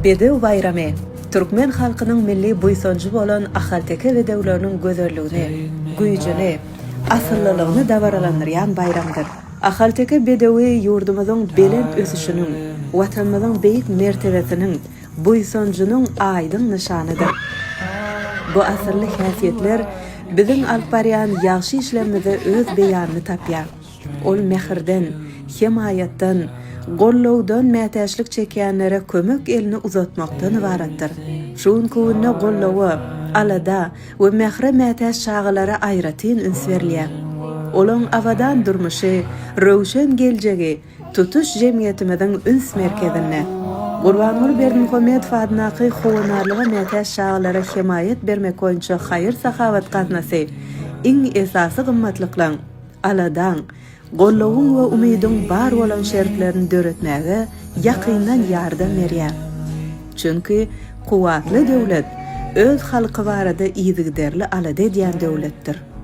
Bedev bayramy Türkmen halkynyň milli buýsunjy bolan ahalteke bedewleriniň gözelligini, güýjini, asyllylygyny dabaralandyrýan bayramdyr. Ahalteke bedewi ýurdumyzyň belent ösüşiniň, watanymyzyň beýik mertebesiniň, buýsunjynyň aýdyň nyşanydyr. Bu asyrly häsiýetler biziň alyp barýan ýagşy işlerimize öz beýanyny tapýar. Ol mehirden, himayatdan, gollowdan mätäçlik çekýänlere kömek elini uzatmakdan ibaratdyr. Şuň köwünde gollowy, alada we mehre mätäç çağılara aýratyn üns berilýär. Olaň awadan durmuşy, röwşen geljegi, tutuş jemgyýetimiziň üns merkezine, Gurbanur Berdimuhamedov adnaky howunarlyga mätäç çağılara himayet bermek boýunça haýyr sahabat gatnasy, iň esasy gymmatlyklaň, aladan, gollowun we umydyň bar bolan şertlerini döretmäge ýakyndan ýardam berýär. Çünki kuwatly döwlet öz halky barada ýygyderli alada edýän döwletdir.